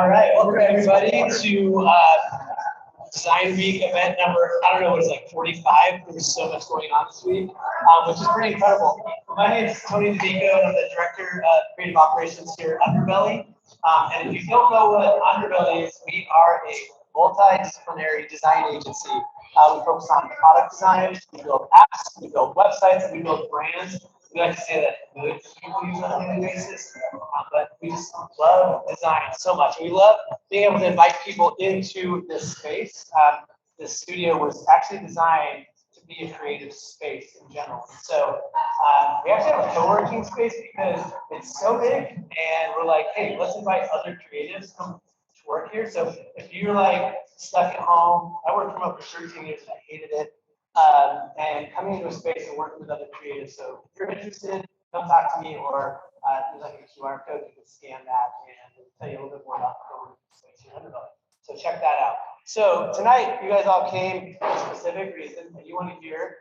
All right, welcome everybody to Design Week event number, I don't know what it's like, 45. There's so much going on this week, which is pretty incredible. My name is Tony DeVico, and I'm the Director of Creative Operations here at Underbelly. And if you don't know what Underbelly is, we are a multidisciplinary design agency. We focus on product design, we build apps, we build websites, we build brands. We like to say that good people use on a daily basis, but we just love design so much. We love being able to invite people into this space. This studio was actually designed to be a creative space in general. So we actually have a co-working space because it's so big, and we're like, hey, let's invite other creatives to come to work here. So if you're like stuck at home, I worked from home for 13 years and I hated it. And coming into a space and working with other creatives. So if you're interested, come talk to me, or there's like a QR code, you can scan that and tell you a little bit more about the co-working space here. So check that out. So tonight, you guys all came for a specific reason, and you want to hear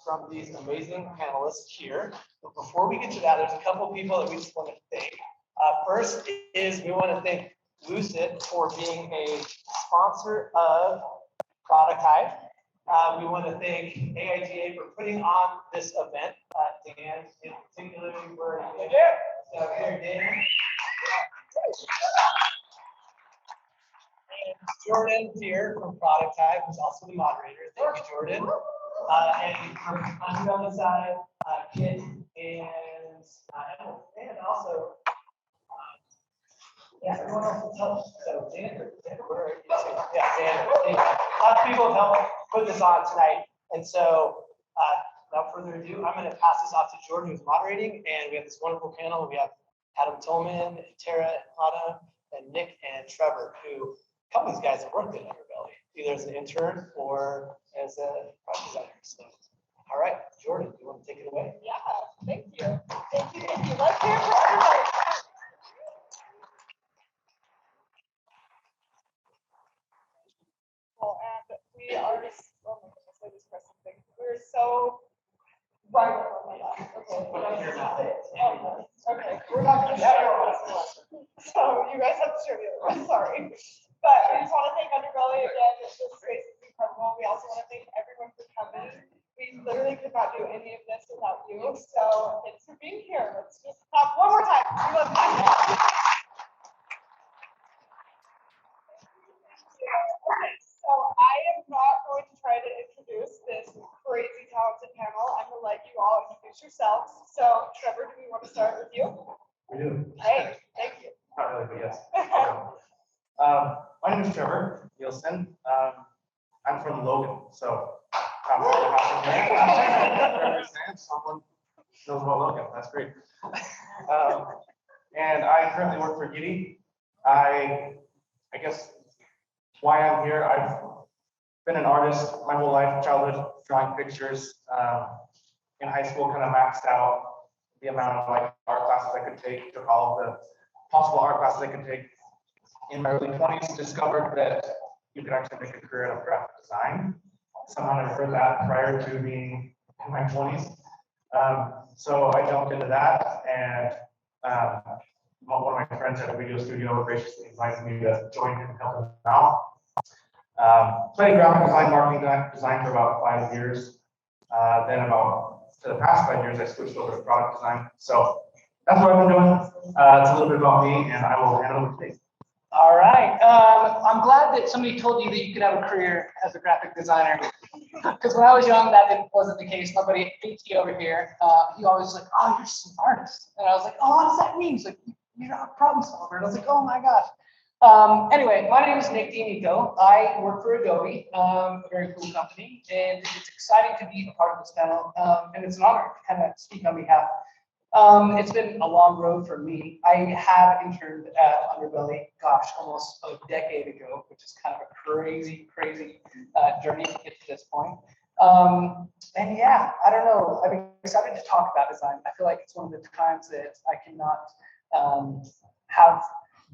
from these amazing panelists here. But before we get to that, there's a couple people that we just want to thank. First is we want to thank Lucid for being a sponsor of Product Hive. We want to thank AIGA for putting on this event. Dan, in particular, for so here, Dan. And Jordan here from Product Hive, who's also the moderator. Thank you, Jordan. And from on the other side, Kit and Emily. And also, yeah, everyone else helped. So Dan, where are you? Yeah, Dan. Anyway, lots of people have helped put this on tonight. And so, without further ado, I'm going to pass this off to Jordan, who's moderating. And we have this wonderful panel. We have Adam Tillman, and Tara, and Anna, and Nick, and Trevor, who a couple of these guys have worked at Underbelly, either as an intern or as a product designer. So, all right, Jordan, you want to take it away? Yeah, thank you. Thank you. Let's hear it for everybody. Well, and we are just, oh my goodness, I just pressed something. We're so right. Oh my God. Okay, we're not going to share this one. So you guys have to share the other one. Sorry. But we just want to thank Underbelly again. This space is incredible. We also want to thank everyone for coming. We literally could not do any of this without you. So thanks for being here. Let's just clap one more time. We love you. Okay, so I am not going to try to introduce this crazy talented panel. I'm going to let you all introduce yourselves. So, Trevor, do we want to start with you? We do. Hey, thank you. Not really, but yes. My name is Trevor Nielsen. I'm from Logan, so someone knows about Logan. That's great. And I currently work for Giddy. I guess why I'm here, I've been an artist my whole life, childhood, drawing pictures. In high school, kind of maxed out the amount of like art classes I could take, took all of the possible art classes I could take. In my early 20s, discovered that you could actually make a career out of graphic design. Somehow I heard that prior to being in my 20s. So I jumped into that, and one of my friends at a video studio graciously invited me to join him and help him out. Played graphic design, marketing design for about 5 years. Then for the past 5 years, I switched over to product design. So that's what I've been doing. It's a little bit about me, and I will hand it over to Dave. All right. I'm glad that somebody told you that you could have a career as a graphic designer. Because when I was young, that wasn't the case. My buddy AT over here, he always was like, oh, you're just an artist. And I was like, oh, what does that mean? He's like, you're not a problem solver. And I was like, oh my gosh. Anyway, my name is Nick DeMico. I work for Adobe, a very cool company, and it's exciting to be a part of this panel, and it's an honor to kind of speak on behalf. It's been a long road for me. I have interned at Underbelly, gosh, almost a decade ago, which is kind of a crazy journey to get to this point. And yeah, I don't know. I'm excited to talk about design. I feel like it's one of the times that I cannot have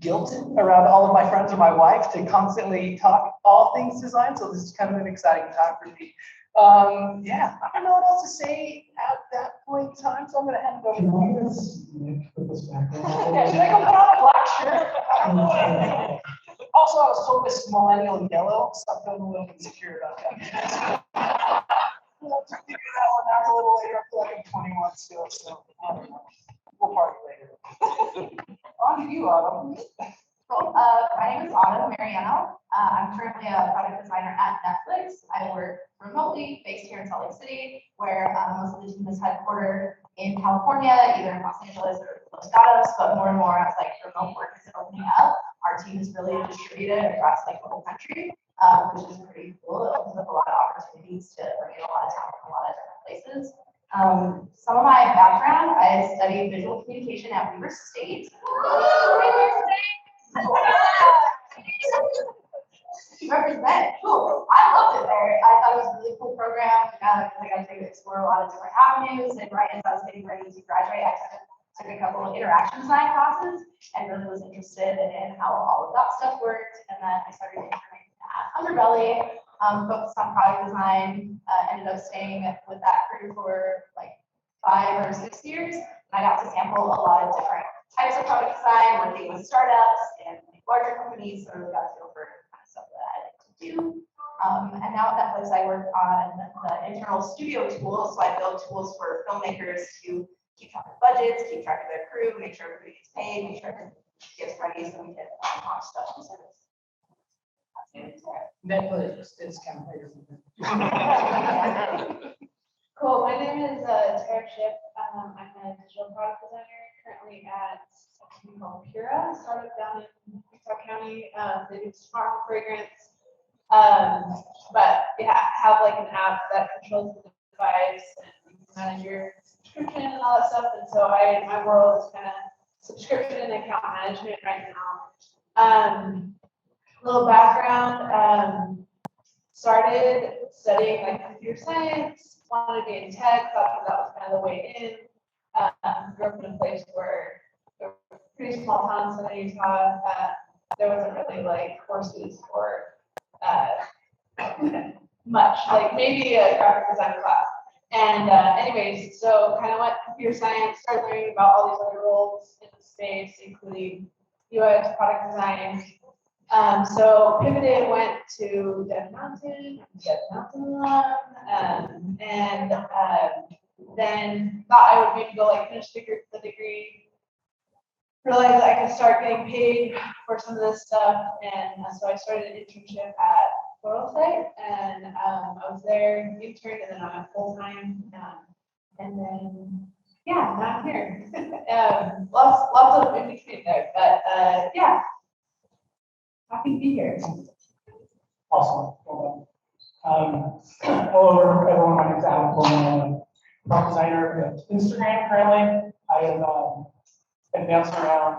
guilt around all of my friends or my wife to constantly talk all things design. So this is kind of an exciting time for me. Yeah, I don't know what else to say at that point in time, so I'm gonna hand it over to you. Put this back on. Yeah, should I go put on a black shirt? I don't know what I'm thinking. Also, I was told this is millennial yellow, so I'm feeling a little insecure about that. We'll have to figure that one out a little later. I feel like I'm 21 still, so I don't know. We'll party later. On to you, Autumn. Cool. My name is Autumn Mariano. I'm currently a product designer at Netflix. I work remotely, based here in Salt Lake City, where most of the team is headquartered in California, either in Los Angeles or Los Gatos, but more and more as like remote work is opening up. Our team is really distributed across like the whole country, which is pretty cool. It opens up a lot of opportunities to bring in a lot of talent from a lot of different places. Some of my background, I studied visual communication at Weber State. Represent. Cool. I loved it there. I thought it was a really cool program because I got to explore a lot of different avenues. And right as I was getting ready to graduate, I took a couple of interaction design classes and really was interested in how all of that stuff worked. And then I started interning at Underbelly, focused on product design, ended up staying with that crew for like 5 or 6 years. And I got to sample a lot of different types of product design, working with startups and larger companies, so I really got a feel for kind of stuff that I like to do. And now at Netflix, I work on the internal studio tools. So I build tools for filmmakers to keep track of budgets, keep track of their crew, make sure everybody gets paid, make sure everything gets ready so we can launch stuff and service. Netflix, it's kind of weird. Cool. My name is Tara Ship. I'm a digital product designer currently at a company called Pura, a startup down in Utah County. They do smart home fragrance. But yeah, have like an app that controls the device and you can manage your subscription and all that stuff. And so my world is kind of subscription and account management right now. Little background. Started studying like computer science, wanted to be in tech, thought that was kind of the way in. Grew up in a place where there were pretty small towns in Utah. There wasn't really like courses for much, like maybe a graphic design class. And anyways, so kind of went computer science, started learning about all these other roles in the space, including UX, product design. So pivoted, went to Dev Mountain and then thought I would maybe go like finish the degree. Realized I could start getting paid for some of this stuff, and so I started an internship at Pluralsight, and I was there intern, and then I'm at full time, and then yeah, now I'm here. Lots of in between there, but yeah. Happy to be here. Awesome. Well done. Hello, everyone. My name is Adam Coleman. I'm a product designer at Instagram currently. I have been bouncing around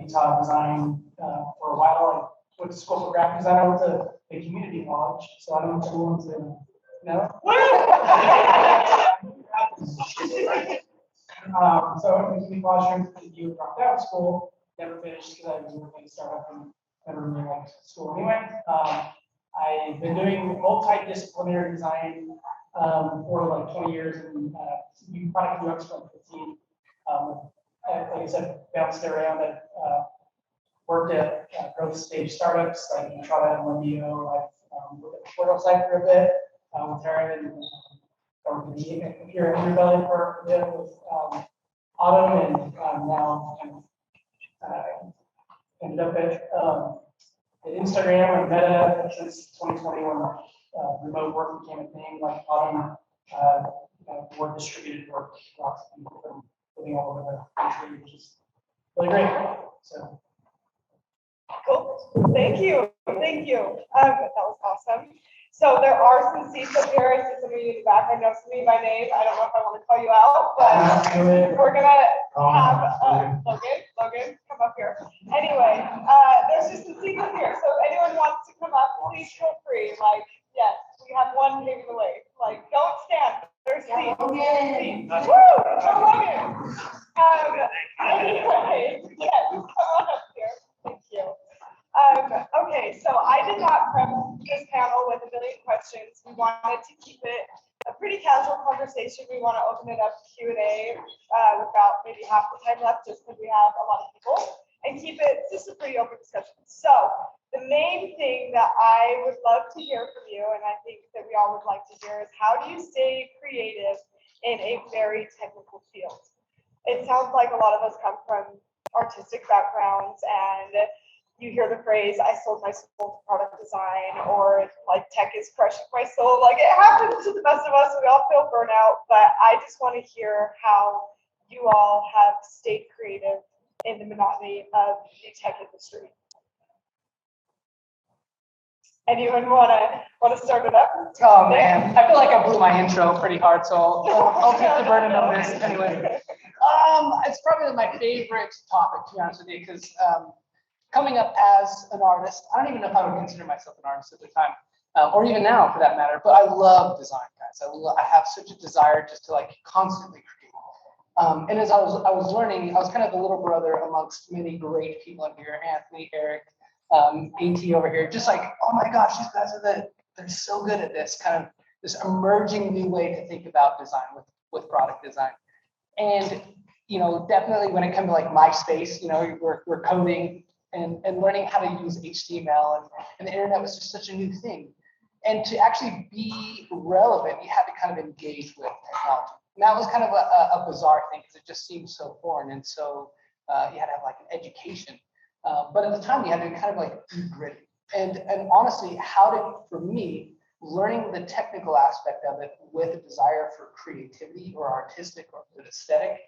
Utah design for a while. I went to school for graphic design. I went to a community college, so I don't know if everyone's in. No? So I went to community college, you dropped out of school, never finished because I was working at a startup and never really liked school anyway. I've been doing multidisciplinary design for like 20 years and product UX for 15. Like I said, bounced around. I worked at growth stage startups like Entrada and Wendio. I've worked at Pluralsight for a bit with Taryn and worked here at Underbelly for a bit with Autumn, and now ended up at Instagram and Meta since 2020 when remote work became a thing. Like Autumn, more distributed work, lots of people from living all over the country, which is really great. So. Cool. Thank you. Thank you. That was awesome. So there are some seats up here. I see some of you in the back. I know some of you by name. I don't know if I want to call you out, but we're gonna have Logan, come up here. Anyway, there's just some seats up here. So if anyone wants to come up, please feel free. Like, yes, we have one paving the way. Like, don't stand. There's seats. Woo! For Logan. Anyway, yes, come on up here. Thank you. Okay, so I did not prep this panel with a million questions. We wanted to keep it a pretty casual conversation. We want to open it up to Q&A with about maybe half the time left, just because we have a lot of people, and keep it just a pretty open discussion. So the main thing that I would love to hear from you, and I think that we all would like to hear, is how do you stay creative in a very technical field? It sounds like a lot of us come from artistic backgrounds, and you hear the phrase, I sold my soul to product design, or like tech is crushing my soul. Like it happens to the best of us. We all feel burnout, but I just want to hear how you all have stayed creative in the monotony of the tech industry. Anyone want to start it up? Oh man, I feel like I blew my intro pretty hard, so I'll take the burden of this anyway. It's probably my favorite topic, to be honest with you, because coming up as an artist, I don't even know if I would consider myself an artist at the time, or even now for that matter, but I love design, guys. I have such a desire just to like constantly create. And as I was learning, I was kind of the little brother amongst many great people in here, Anthony, Eric, AT over here, just like, oh my gosh, these guys they're so good at this kind of this emerging new way to think about design with product design. And you know, definitely when it comes to like MySpace, you know, we're coding and learning how to use HTML, and the internet was just such a new thing. And to actually be relevant, you had to kind of engage with technology. And that was kind of a bizarre thing because it just seemed so foreign, and so you had to have like an education. But at the time, you had to kind of like be gritty. And honestly, for me, learning the technical aspect of it with a desire for creativity or artistic or aesthetic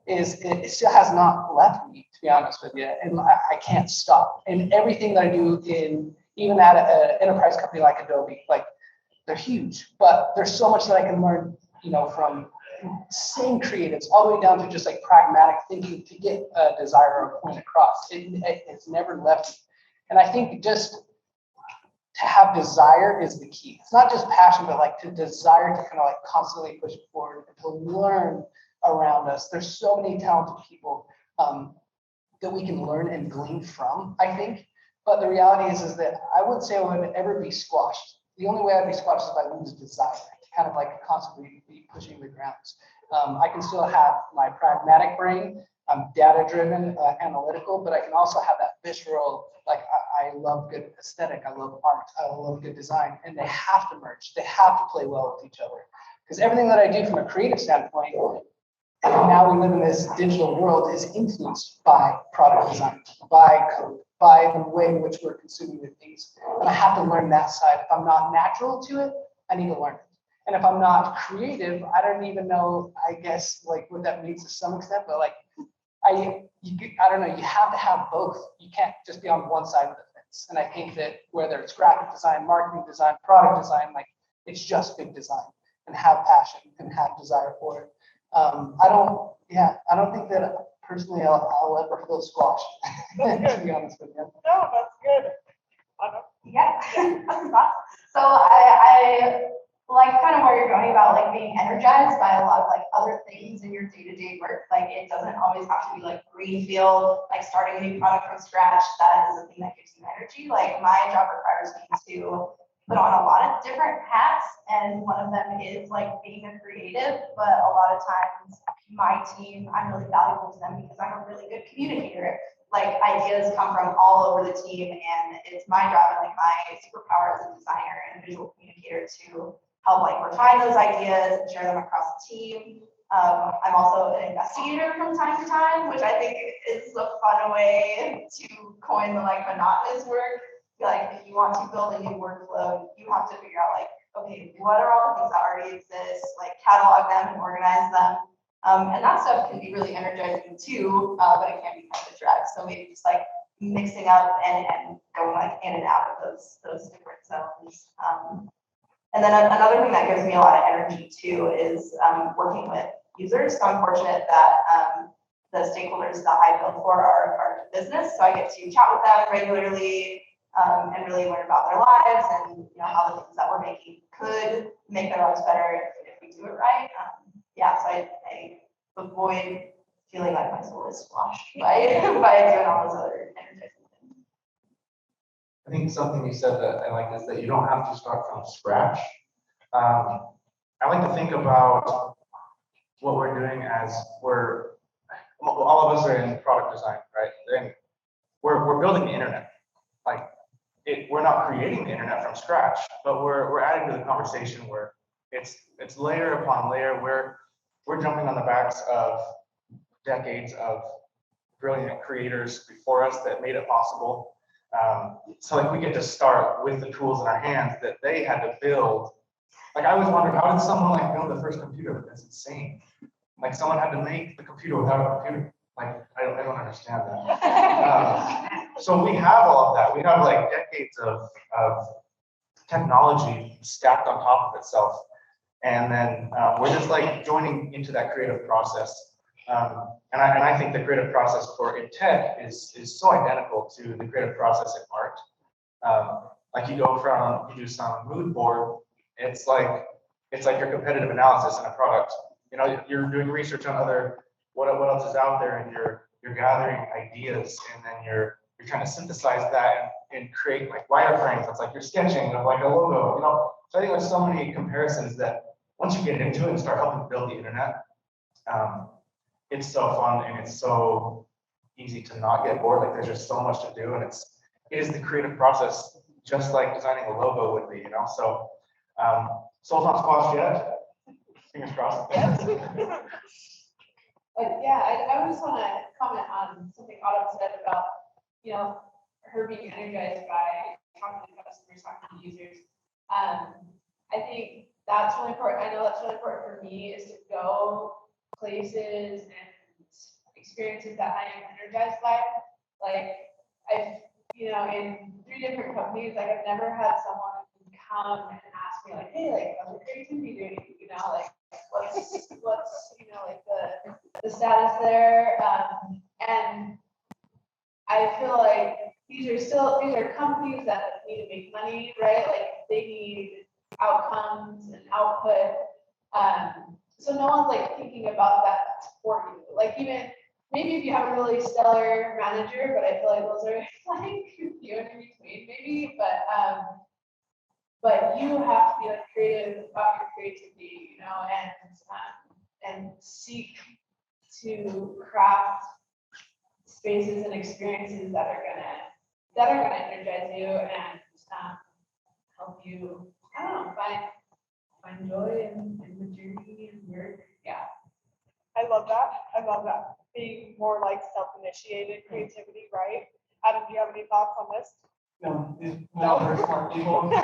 it still has not left me, to be honest with you. And I can't stop. And everything that I do even at an enterprise company like Adobe, like they're huge, but there's so much that I can learn, you know, from same creatives all the way down to just like pragmatic thinking to get a desire or a point across. It's never left me. And I think just to have desire is the key. It's not just passion, but like to desire to kind of like constantly push it forward and to learn around us. There's so many talented people that we can learn and glean from, I think. But the reality is that I wouldn't say I would ever be squashed. The only way I'd be squashed is if I lose desire, to kind of like constantly be pushing the grounds. I can still have my pragmatic brain. I'm data-driven, analytical, but I can also have that visceral, like I love good aesthetic, I love art, I love good design, and they have to merge. They have to play well with each other. Because everything that I do from a creative standpoint, and now we live in this digital world, is influenced by product design, by code, by the way in which we're consuming the things. And I have to learn that side. If I'm not natural to it, I need to learn it. And if I'm not creative, I don't even know, I guess, like what that means to some extent, but like, I don't know, you have to have both. You can't just be on one side of the fence. And I think that whether it's graphic design, marketing design, product design, like it's just big design, and have passion and have desire for it. I don't think that personally I'll ever feel squashed, to be honest with you. No, that's good. Yeah, that's awesome. So I like kind of where you're going about like being energized by a lot of like other things in your day-to-day work. Like it doesn't always have to be like greenfield, like starting a new product from scratch. That is the thing that gives you energy. Like my job requires me to put on a lot of different hats, and one of them is like being a creative, but a lot of times my team, I'm really valuable to them because I'm a really good communicator. Like ideas come from all over the team, and it's my job and like my superpower as a designer and visual communicator to help like refine those ideas and share them across the team. I'm also an investigator from time to time, which I think is a fun way to coin the like monotonous work. Like if you want to build a new workflow, you have to figure out like, okay, what are all the things that already exist, like catalog them and organize them. And that stuff can be really energizing too, but it can be kind of a drag. So maybe just like mixing up and going like in and out of those different zones. And then another thing that gives me a lot of energy too is working with users. So I'm fortunate that the stakeholders that I build for are business. So I get to chat with them regularly and really learn about their lives and you know how the things that we're making could make their lives better if we do it right. Yeah, so I avoid feeling like my soul is squashed by doing all those other energizing things. I think something you said that I like is that you don't have to start from scratch. I like to think about what we're doing as all of us are in product design, right? And we're building the internet. Like we're not creating the internet from scratch, but we're adding to the conversation where it's layer upon layer. We're jumping on the backs of decades of brilliant creators before us that made it possible. So like we get to start with the tools in our hands that they had to build. Like I always wondered, how did someone like build the first computer? That's insane. Like someone had to make the computer without a computer. Like I don't understand that. So we have all of that. We have like decades of technology stacked on top of itself. And then we're just like joining into that creative process. And I think the creative process in tech is so identical to the creative process in art. Like you do some mood board, it's like your competitive analysis in a product. You know, you're doing research on what else is out there, and you're gathering ideas, and then you're trying to synthesize that and create like wireframes. It's like you're sketching of like a logo, you know. So I think there's so many comparisons that once you get into it and start helping build the internet, it's so fun and it's so easy to not get bored. Like there's just so much to do, and it is the creative process, just like designing a logo would be, you know. So soul's not squashed yet. Fingers crossed. But yeah, I just want to comment on something Autumn said about, you know, her being energized by talking to customers, talking to users. I think that's really important. I know that's really important for me, is to go places and experiences that I am energized by. Like you know, in 3 different companies, like I've never had someone come and ask me like, hey, like, how's your creativity doing? You know, like what's you know, like the status there. And I feel like these are companies that need to make money, right? Like they need outcomes and output. So no one's like thinking about that for you. Like even maybe if you have a really stellar manager, but I feel like those are like few in between maybe, but you have to be like creative about your creativity, you know, and seek to craft spaces and experiences that are gonna energize you and help you, I don't know, find joy in the journey and work. Yeah. I love that. I love that. Being more like self-initiated creativity, right? Adam, do you have any thoughts on this? No, very smart people. I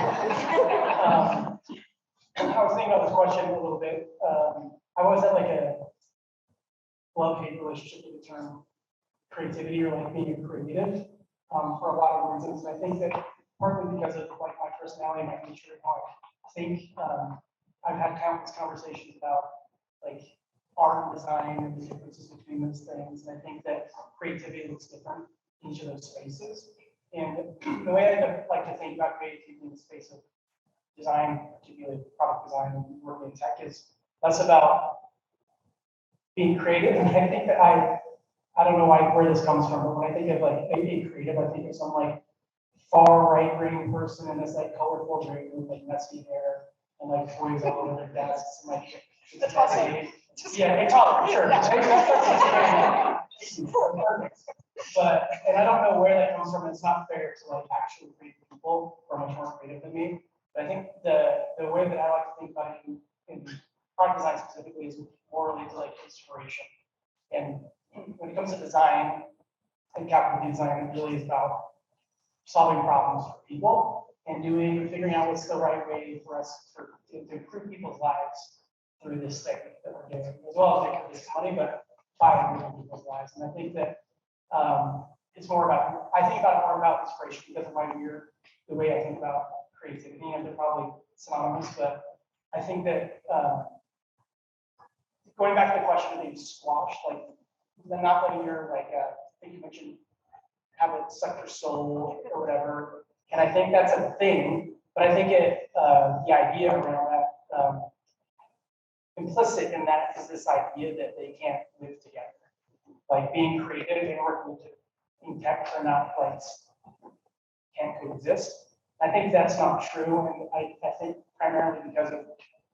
was thinking about this question a little bit. I've always had like a love-hate relationship with the term creativity or like being creative for a lot of reasons. And I think that partly because of like my personality, my nature, and how I think, I've had countless conversations about like art and design and the differences between those things. And I think that creativity looks different in each of those spaces. And the way I like to think about creativity in the space of design, particularly product design and working in tech, is less about being creative. And I think that I don't know where this comes from, but when I think of like being creative, I think of some like far right brain person in this like colorful green room, like messy hair and like toys all over their desks and like yeah, it's all sure. But and I don't know where that comes from. It's not fair to like actually creative people who are much more creative than me. But I think the way that I like to think about it in product design specifically is more related to like inspiration. And when it comes to design and capital design, it really is about solving problems for people and figuring out what's the right way for us to improve people's lives through this thing that we're doing, as well as make this money, but by improving people's lives. And I think that it's more about, I think about it more about inspiration because of the way I think about creativity, and they're probably synonymous, but I think that going back to the question of being squashed, like not letting your I think you mentioned have it suck your soul or whatever. And I think that's a thing, but I think the idea around that, implicit in that is this idea that they can't live together. Like being creative and working in tech are not like can't coexist. coexist. I think that's not true, and I think primarily because of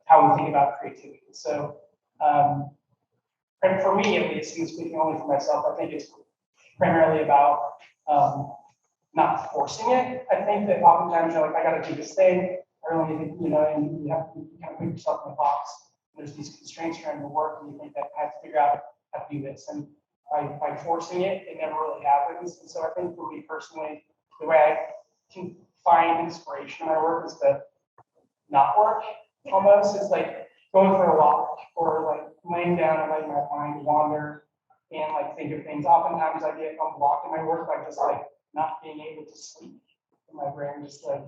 how we think about creativity. So, and for me at least, and speaking only for myself, I think it's primarily about not forcing it. I think that oftentimes you're like, I got to do this thing. I really need to, and you have to kind of put yourself in a box. There's these constraints trying to work, and you think that I have to figure out how to do this. And by forcing it, it never really happens. And so I think for me personally, the way I can find inspiration in my work is to not work almost. It's like going for a walk or like laying down and letting my mind wander and like think of things. Oftentimes I get unblocked in my work by just like not being able to sleep. And my brain just like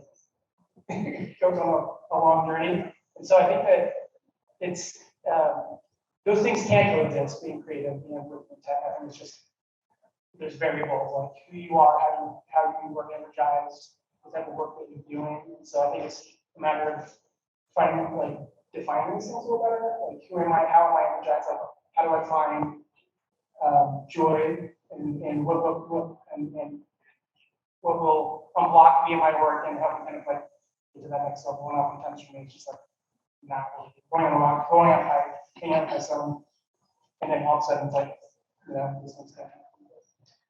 goes on a long journey. And so I think that it's those things can coexist, being creative and with tech. I think it's just there's variables like who you are, how you work energized, the type of work that you're doing. And so I think it's a matter of finding like defining these things a little better. Like who am I? How am I energized? Like how do I find joy and what will unblock me in my work and help me kind of like get to that next level. And oftentimes for me, it's just like not really going on a walk, going on a hike, hanging out with my son, and then all of a sudden it's like, this one's kind of.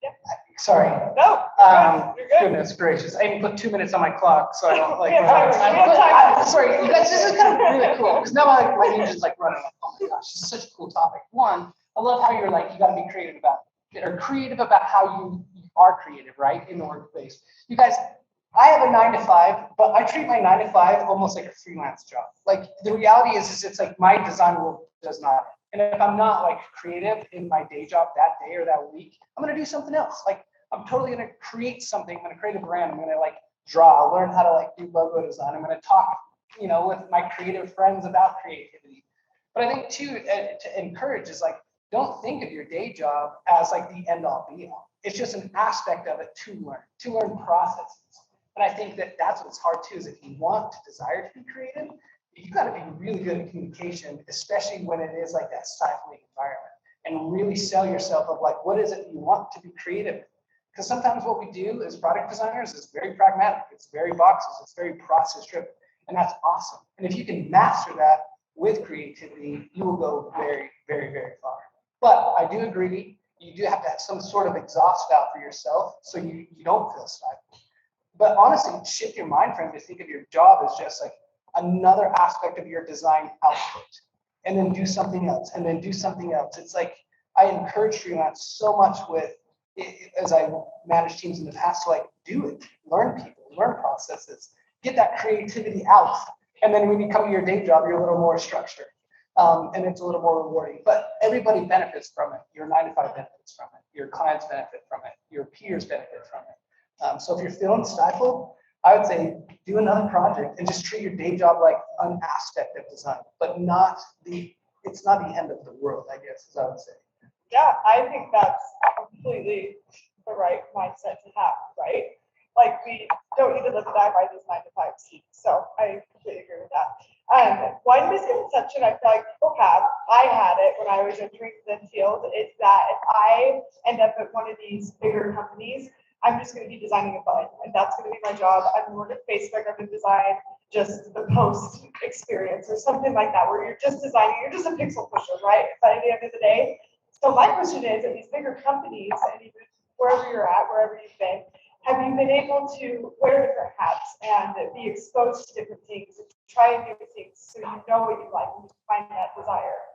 Yep. Sorry. No, you're good. Goodness gracious. I even put 2 minutes on my clock, so I don't like. Sorry, you guys, this is kind of really cool because now my news is like running. Oh my gosh, this is such a cool topic. One, I love how you're like, you got to be creative about it, or creative about how you are creative, right, in the workplace. You guys, I have a 9 to 5, but I treat my 9 to 5 almost like a freelance job. Like the reality is it's like my design world does not. And if I'm not like creative in my day job that day or that week, I'm gonna do something else. Like I'm totally gonna create something. I'm gonna create a brand. I'm gonna like draw, learn how to like do logo design. I'm gonna talk, with my creative friends about creativity. But I think too, to encourage is like, don't think of your day job as like the end all be all. It's just an aspect of it to learn processes. And I think that that's what's hard too, is if you want to desire to be creative, you got to be really good at communication, especially when it is like that stifling environment, and really sell yourself of like, what is it you want to be creative in? Because sometimes what we do as product designers is very pragmatic. It's very boxes. It's very process driven. And that's awesome. And if you can master that with creativity, you will go very, very, very far. But I do agree, you do have to have some sort of exhaust valve for yourself so you don't feel stifled. But honestly, shift your mind frame to think of your job as just like another aspect of your design output, and then do something else, and then do something else. It's like, I encourage freelance so much with, as I manage teams in the past, to like do it, learn people, learn processes, get that creativity out. And then when you come to your day job, you're a little more structured. And it's a little more rewarding, but everybody benefits from it. Your 9 to 5 benefits from it. Your clients benefit from it. Your peers benefit from it. So if you're feeling stifled, I would say do another project and just treat your day job like an aspect of design, but it's not the end of the world, I guess, as I would say. Yeah, I think that's completely the right mindset to have, right? Like we don't need to live and die by these 9 to 5s. So I completely agree with that. One misconception I feel like people have, I had it when I was entering the field, is that if I end up at one of these bigger companies, I'm just going to be designing a button, and that's going to be my job. I'm going to Facebook, I'm going to design just the post experience or something like that, where you're just designing, you're just a pixel pusher, right? But at the end of the day, so my question is, at these bigger companies, and even wherever you're at, wherever you've been, have you been able to wear different hats and be exposed to different things, and try new things so you know what you like and you find that desire?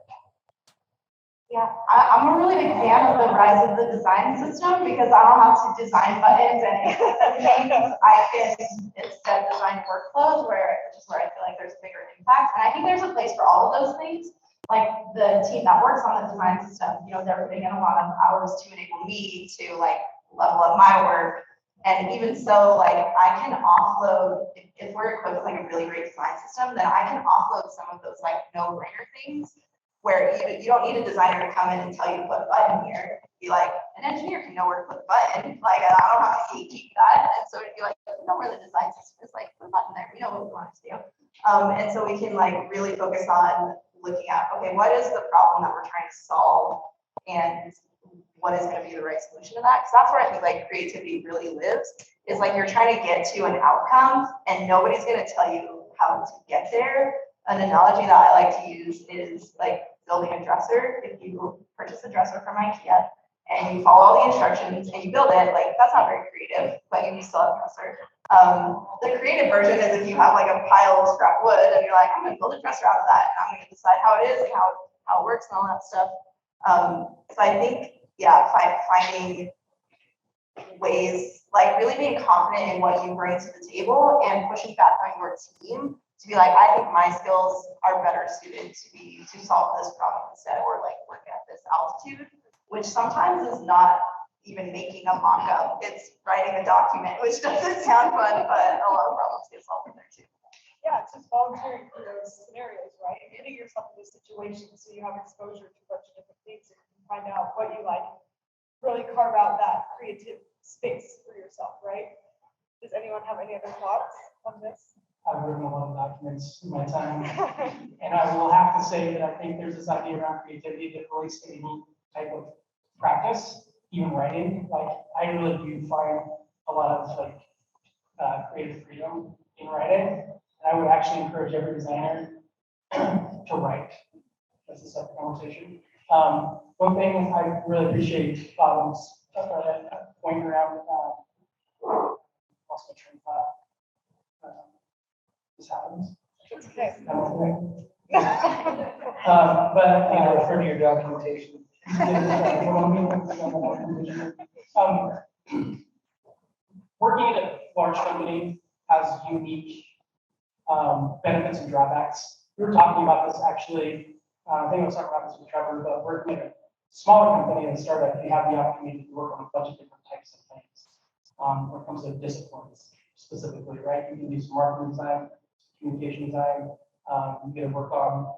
Yeah, I'm a really big fan of the rise of the design system because I don't have to design buttons and things. I can instead design workflows which is where I feel like there's a bigger impact. And I think there's a place for all of those things. Like the team that works on the design system, they're putting in a lot of hours to enable me to like level up my work. And even so, like I can offload, if we're equipped with like a really great design system, then I can offload some of those like no-brainer things where you don't need a designer to come in and tell you to put a button here. Be like, an engineer can know where to put the button. Like I don't have to teach that. And so it'd be like, we know where the design system is, like put a button there. We know what we want to do. And so we can like really focus on looking at, okay, what is the problem that we're trying to solve, and what is going to be the right solution to that? Because that's where I think like creativity really lives, is like you're trying to get to an outcome and nobody's going to tell you how to get there. An analogy that I like to use is like building a dresser. If you purchase a dresser from IKEA and you follow all the instructions and you build it, like that's not very creative, but you still have a dresser. The creative version is if you have like a pile of scrap wood and you're like, I'm gonna build a dresser out of that and I'm gonna decide how it is and how it works and all that stuff. So I think, yeah, finding ways, like really being confident in what you bring to the table and pushing back on your team to be like, I think my skills are better suited to solve this problem instead, or like work at this altitude, which sometimes is not even making a mock-up, it's writing a document, which doesn't sound fun, but a lot of problems get solved in there too. Yeah, it's just volunteering for those scenarios, right? And getting yourself in this situation so you have exposure to a bunch of different things and you can find out what you like, really carve out that creative space for yourself, right? Does anyone have any other thoughts on this? I've written a lot of documents in my time, and I will have to say that I think there's this idea around creativity that relates to any type of practice, even writing. Like, I really do find a lot of like creative freedom in writing, and I would actually encourage every designer to write. That's a separate conversation. One thing I really appreciate Bob's point around lost my train of thought. This happens. It's okay. But refer to your documentation. Working at a large company has unique benefits and drawbacks. We were talking about this actually. I think I was talking about this with Trevor, but working at a smaller company and a startup, you have the opportunity to work on a bunch of different types of things. When it comes to disciplines specifically, right? You can do some marketing design, communication design. You get to work on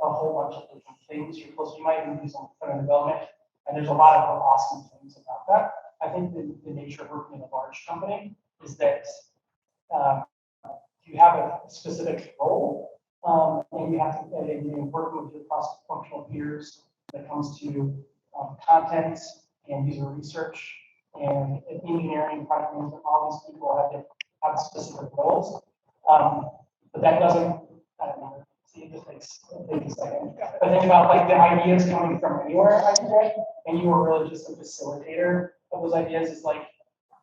a whole bunch of different things. You might even do some front-end development, and there's a lot of awesome things about that. I think the nature of working in a large company is that you have a specific role, and you have to work with your cross-functional peers when it comes to content and user research and engineering, product management. All these people have specific roles, but that doesn't. I don't know. See, it just takes a second. But think about like the ideas coming from anywhere, and you were really just a facilitator of those ideas. Is like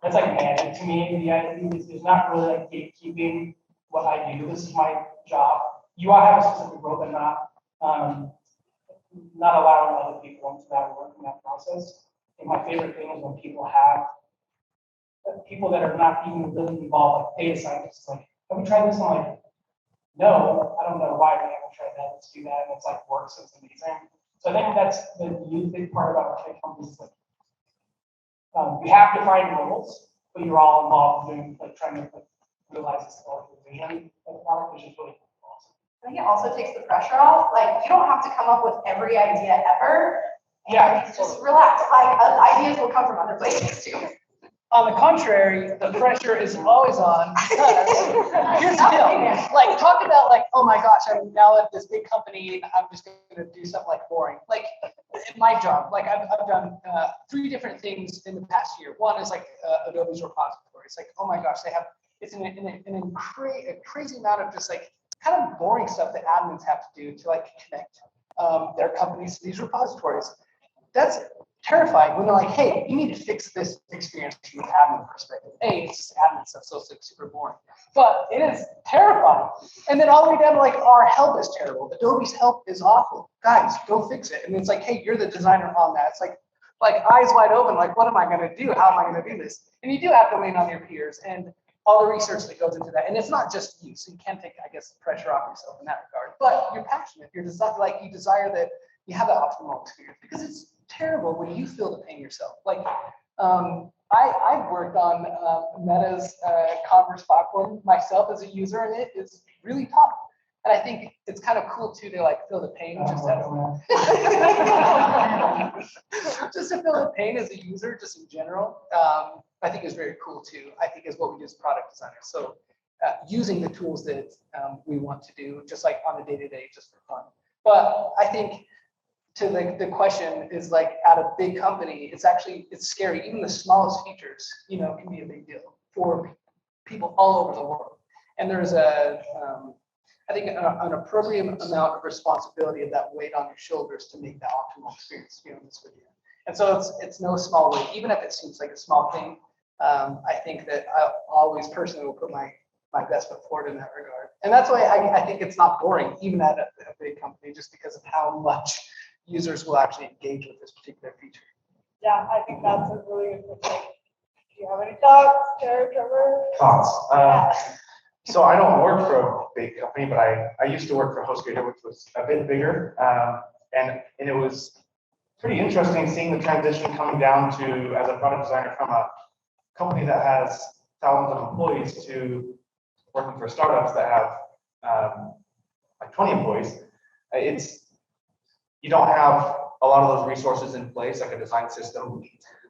that's like magic to me. The idea is there's not really like gatekeeping what I do. This is my job. You all have a specific role, but not allowing other people into that work in that process. And my favorite thing is when people have people that are not even really involved, like data scientists, like, have we tried this? I'm like, no, I don't know why we haven't tried that. Let's do that. And it's like works. It's amazing. So I think that's the big part about tech companies. Like, you have to find roles, but you're all involved in like trying to like, realize this vision of the product, which is really awesome. I think it also takes the pressure off. Like, you don't have to come up with every idea ever. Yeah. Just relax. Like, ideas will come from other places too. On the contrary, the pressure is always on because here's the deal. Like, talk about like, oh my gosh, I'm now at this big company and I'm just going to do something like boring. Like my job, like I've done 3 different things in the past year. One is like Adobe's repository. It's like, oh my gosh, they have it's a crazy amount of just like kind of boring stuff that admins have to do to like connect their companies to these repositories. That's terrifying when they're like, hey, you need to fix this experience from an admin perspective. It's just admin stuff, so it's super boring. But it is terrifying. And then all the way down to like, our help is terrible. Adobe's help is awful. Guys, go fix it. And it's like, hey, you're the designer on that. It's like eyes wide open, like, what am I going to do? How am I going to do this? And you do have to lean on your peers and all the research that goes into that. And it's not just you, so you can't take, I guess, pressure off yourself in that regard. But you're passionate. You're like, you desire that you have the optimal experience because it's terrible when you feel the pain yourself. Like I've worked on Meta's Converse platform myself as a user, and it is really tough. And I think it's kind of cool too to like feel the pain, just to feel the pain as a user, just in general. I think is very cool too. I think is what we do as product designers. So using the tools that we want to do, just like on a day-to-day, just for fun. But I think to the question is like at a big company, it's scary. Even the smallest features, can be a big deal for people all over the world. And there's I think an appropriate amount of responsibility of that weight on your shoulders to make that optimal experience this video. And so it's no small weight, even if it seems like a small thing. I think that I always personally will put my best foot forward in that regard. And that's why I think it's not boring, even at a big company, just because of how much users will actually engage with this particular feature. Yeah, I think that's a really good thing. Do you have any thoughts, Jared, Trevor? Thoughts. So I don't work for a big company, but I used to work for HostGator, which was a bit bigger. And it was pretty interesting seeing the transition coming down to, as a product designer, from a company that has thousands of employees to working for startups that have like 20 employees. You don't have a lot of those resources in place, like a design system.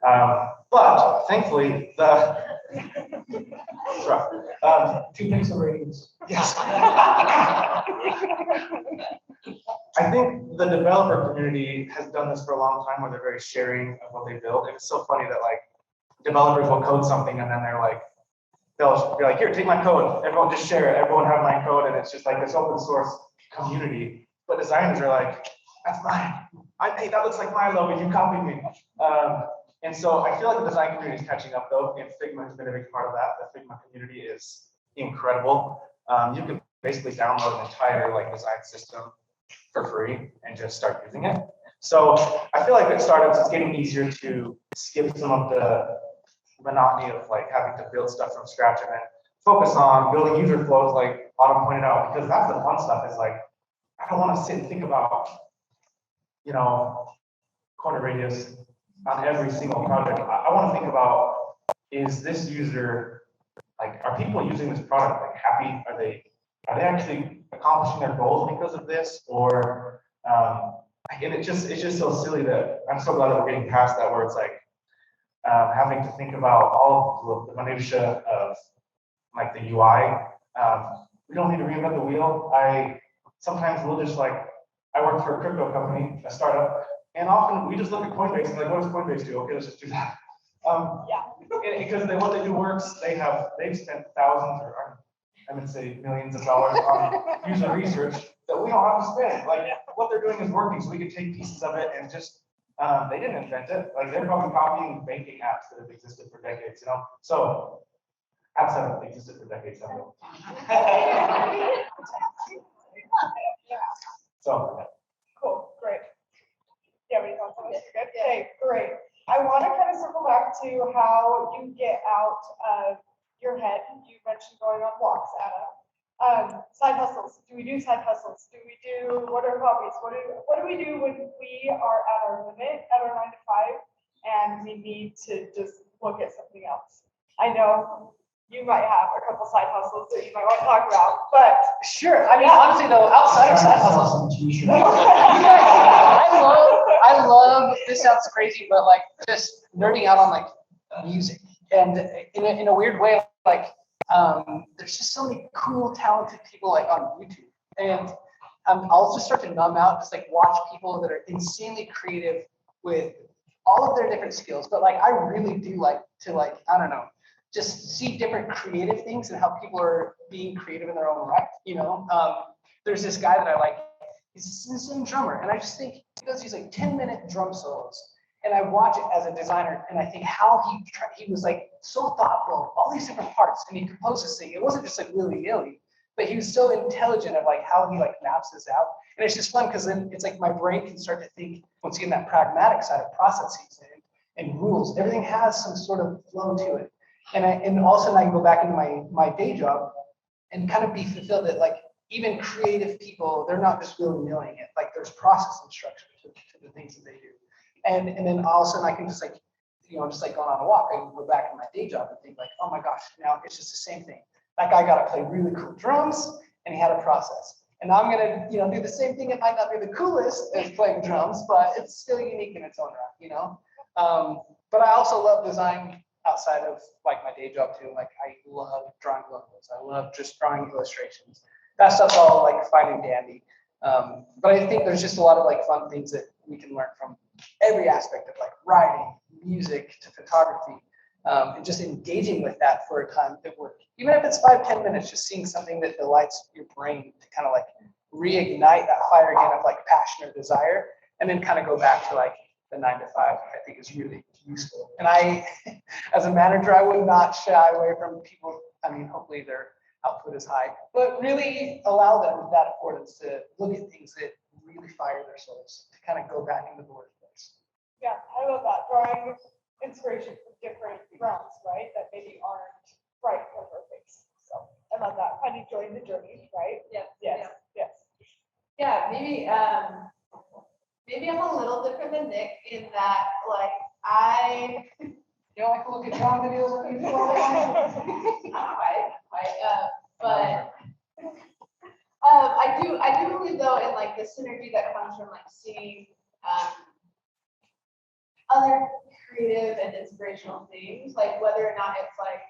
But thankfully, it's rough. 2 pixel radius. Yes. I think the developer community has done this for a long time, where they're very sharing of what they build. And it's so funny that like developers will code something and then they'll be like, here, take my code. Everyone just share it. Everyone have my code. And it's just like this open source community. But designers are like, that's mine. Hey, that looks like my logo. You copied me. And so I feel like the design community is catching up though, and Figma has been a big part of that. The Figma community is incredible. You can basically download an entire design system for free and just start using it. So I feel like at startups, it's getting easier to skip some of the monotony of having to build stuff from scratch and then focus on building user flows, like Autumn pointed out, because that's the fun stuff. Is I don't want to sit and think about, corner radius on every single project. I want to think about, is this user, are people using this product happy? Are they actually accomplishing their goals because of this? Or and it's just so silly that I'm so glad that we're getting past that, where it's having to think about all of the minutia of the UI. We don't need to reinvent the wheel. Sometimes we'll just I work for a crypto company, a startup, and often we just look at Coinbase and what does Coinbase do? Okay, let's just do that. Because what they do works. They've spent thousands, or I would say millions of dollars on user research that we don't have to spend. What they're doing is working, so we can take pieces of it and just they didn't invent it. They're probably copying banking apps that have existed for decades, So apps haven't existed for decades, have they? So Cool, great. Yeah, we thought that was good. Okay, great. I want to kind of circle back to how you get out of your head. You mentioned going on walks, Anna. Side hustles. Do we do side hustles? What are hobbies? What do we do when we are at our limit, at our 9 to 5, and we need to just look at something else? I know you might have a couple side hustles that you might want to talk about, but sure. I mean, honestly though, outside of side hustles, I love. This sounds crazy, but just nerding out on music, and in a weird way, there's just so many cool, talented people on YouTube, and I'll just start to numb out, just watch people that are insanely creative with all of their different skills. But I really do like to I don't know, just see different creative things and how people are being creative in their own right. There's this guy that I like. He's an insane drummer, and I just think he does these 10-minute drum solos. And I watch it as a designer, and I think how he was so thoughtful, all these different parts, and he composed this thing. It wasn't just willy-nilly, but he was so intelligent of how he maps this out. And it's just fun because then it's my brain can start to think, once again, that pragmatic side of processes and rules. Everything has some sort of flow to it. And all of a sudden I can go back into my day job and kind of be fulfilled that even creative people, they're not just willy-nilly it. There's process and structure to the things that they do. And then all of a sudden I can just just going on a walk, I can go back in my day job and think oh my gosh, now it's just the same thing. That guy got to play really cool drums and he had a process. And now I'm gonna do the same thing. It might not be the coolest as playing drums, but it's still unique in its own right, But I also love design outside of my day job too. I love drawing logos. I love just drawing illustrations. That stuff's all fine and dandy. But I think there's just a lot of fun things that we can learn from every aspect of like writing, music to photography, and just engaging with that for a time at work. Even if it's 5-10 minutes, just seeing something that delights your brain to kind of like reignite that fire again of like passion or desire, and then kind of go back to like the 9 to 5, I think is really useful. And I, as a manager, I would not shy away from people. I mean, hopefully their output is high, but really allow them that affordance to look at things that really fire their souls, to kind of go back into the workplace. Yeah, I love that. Drawing inspiration from different realms, right? That maybe aren't right for her face. So I love that. Finding joy in the journey, right? Yeah. Yes. Yes. Yeah, maybe I'm a little different than Nick in that, like, You don't like to look at drawing videos on YouTube all the time? not quite, but I do believe though in like the synergy that comes from like seeing other creative and inspirational things, like whether or not it's like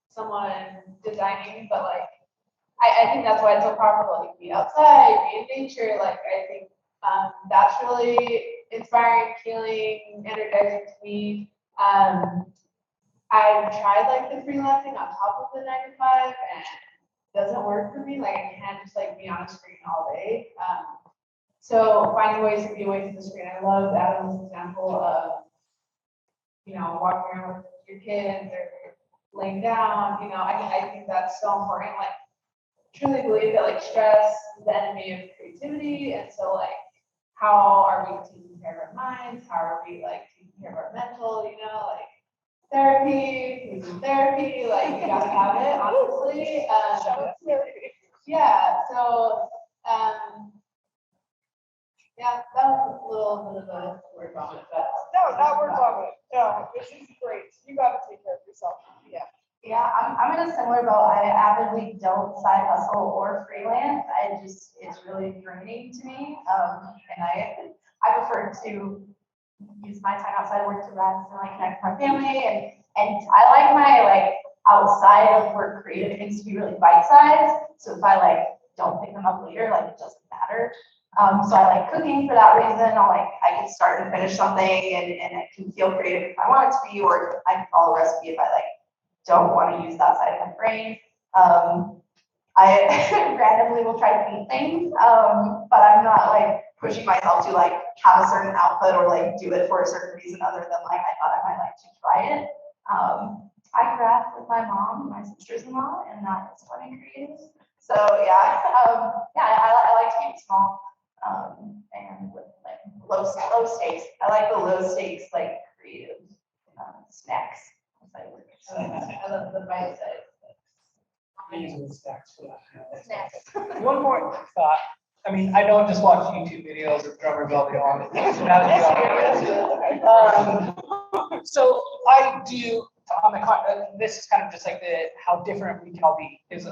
someone designing, but like I think that's why it's so powerful, like be outside, be in nature. Like I think that's really inspiring, healing, energizing to me. I've tried like the freelancing on top of the 9 to 5 and it doesn't work for me. Like I can't just like be on a screen all day. So finding ways to be away from the screen. I love Adam's example of, you know, walking around with your kids or laying down, you know, I think that's so important. Like truly believe that like stress is the enemy of creativity. And so like, how are we taking care of our minds? How are we like taking care of our mental, you know, like therapy, like you gotta have it, honestly. Yeah, so yeah, that was a little bit of a word vomit, but No, not word vomit. No, this is great. You got to take care of yourself. Yeah. yeah, I'm in a similar boat. I avidly don't side hustle or freelance. It's really draining to me. And I prefer to use my time outside of work to rest and like connect with my family. And I like my like outside of work creative things to be really bite-sized. So if I like don't pick them up later, like it doesn't matter. So I like cooking for that reason. I can start and finish something and it can feel creative if I want it to be, or I can follow a recipe if I like don't want to use that side of my brain. I randomly will try to paint things, but I'm not like pushing myself to like have a certain output or like do it for a certain reason other than like I thought I might like to try it. I craft with my mom, my sisters-in-law, and that is fun and creative. So yeah, I like to keep it small and with like low stakes. I like the low stakes like creative snacks. I love the bite size. Snacks. One more thought. I mean, I don't just watch YouTube videos of drummer belly on. So I do on the this is kind of just like how different we can all be. Is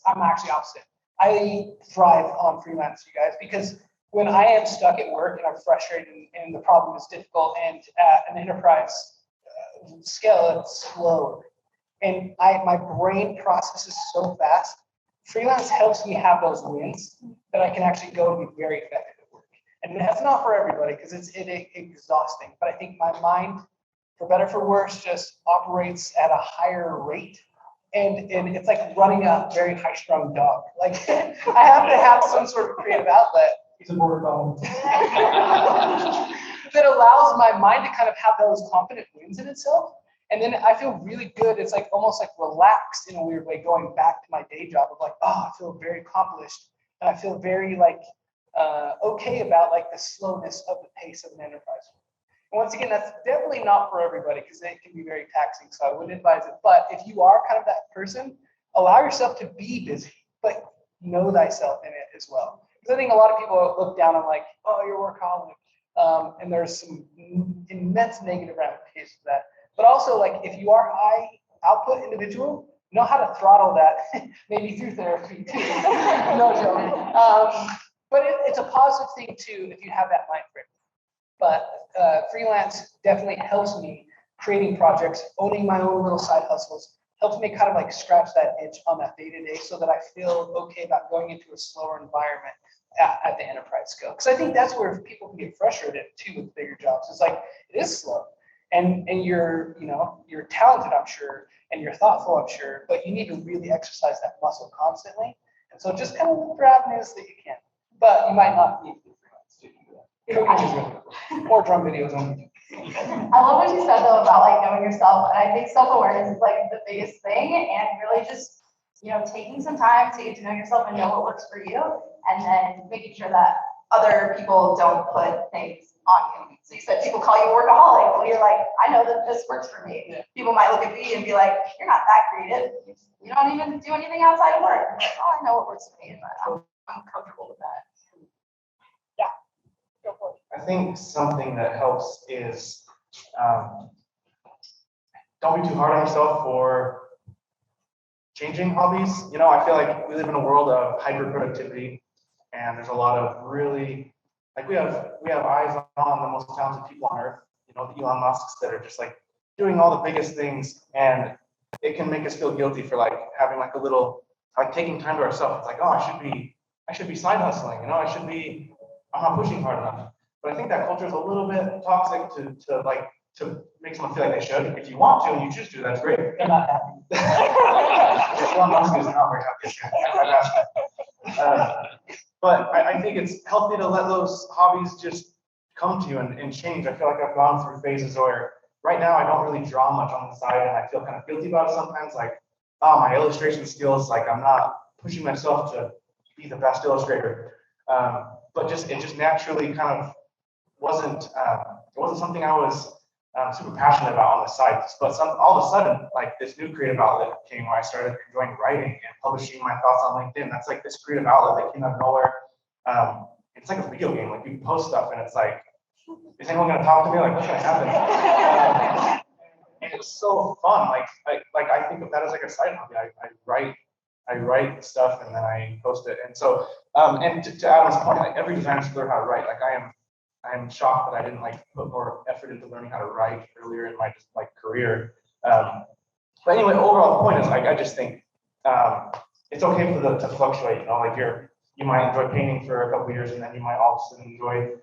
I'm actually opposite. I thrive on freelance, you guys, because when I am stuck at work and I'm frustrated and the problem is difficult and at an enterprise scale, it's slower. And my brain processes so fast. Freelance helps me have those wins that I can actually go and be very effective at work. And that's not for everybody because it's exhausting. But I think my mind, for better for worse, just operates at a higher rate. And it's like running a very high-strung dog. Like I have to have some sort of creative outlet. He's a border collie. That allows my mind to kind of have those confident wins in itself. And then I feel really good. It's like almost like relaxed in a weird way, going back to my day job of like, oh, I feel very accomplished. And I feel very like okay about like the slowness of the pace of an enterprise. And once again, that's definitely not for everybody because it can be very taxing. So I wouldn't advise it. But if you are kind of that person, allow yourself to be busy, but know thyself in it as well. Because I think a lot of people look down on like, oh, you're a workaholic. And there's some immense negative ramifications of that. But also, like, if you are high output individual, know how to throttle that, maybe through therapy too. No joke. But it's a positive thing too if you have that mind frame. But freelance definitely helps me creating projects, owning my own little side hustles, helps me kind of like scratch that itch on that day-to-day so that I feel okay about going into a slower environment at the enterprise scale. Because I think that's where people can get frustrated too with bigger jobs. It's like, it is slow. And you're, you're talented, I'm sure, and you're thoughtful, I'm sure, but you need to really exercise that muscle constantly. And so just kind of look for avenues that you can. But you might not need to do freelance to do that. Which is really cool. Or drum videos on YouTube. I love what you said though about like knowing yourself, and I think self-awareness is like the biggest thing, and really just taking some time to get to know yourself and know what works for you, and then making sure that other people don't put things on you. So you said people call you a workaholic. Well, you're like, I know that this works for me. Yeah. People might look at me and be like, you're not that creative. You don't even do anything outside of work. I'm like, oh, I know what works for me, but I'm comfortable with that. Yeah, go for it. I think something that helps is don't be too hard on yourself for changing hobbies. I feel like we live in a world of hyper productivity, and there's a lot of really, like we have eyes on the most talented people on earth, the Elon Musks that are just like doing all the biggest things, and it can make us feel guilty for like having like a little, like taking time to ourselves. It's like, oh, I should be side hustling, I'm not pushing hard enough. But I think that culture is a little bit toxic to make someone feel like they should. If you want to and you choose to, that's great. They're not happy. Elon Musk is not very happy. But I think it's healthy to let those hobbies just come to you and change. I feel like I've gone through phases where right now I don't really draw much on the side, and I feel kind of guilty about it sometimes. Like, oh, my illustration skills, like I'm not pushing myself to be the best illustrator. But it just naturally kind of wasn't something I was super passionate about on the side. But all of a sudden, like this new creative outlet came where I started enjoying writing and publishing my thoughts on LinkedIn. That's like this creative outlet that came out of nowhere. It's like a video game. Like you post stuff and it's like, is anyone going to talk to me? Like, what's going to happen? And it's so fun. Like I think of that as like a side hobby. I write stuff and then I post it. And so, and to Adam's point, like every designer should learn how to write. Like I am shocked that I didn't like put more effort into learning how to write earlier in my career. But anyway, overall point is I just think it's okay for to fluctuate. Like you might enjoy painting for a couple of years and then you might all of a sudden enjoy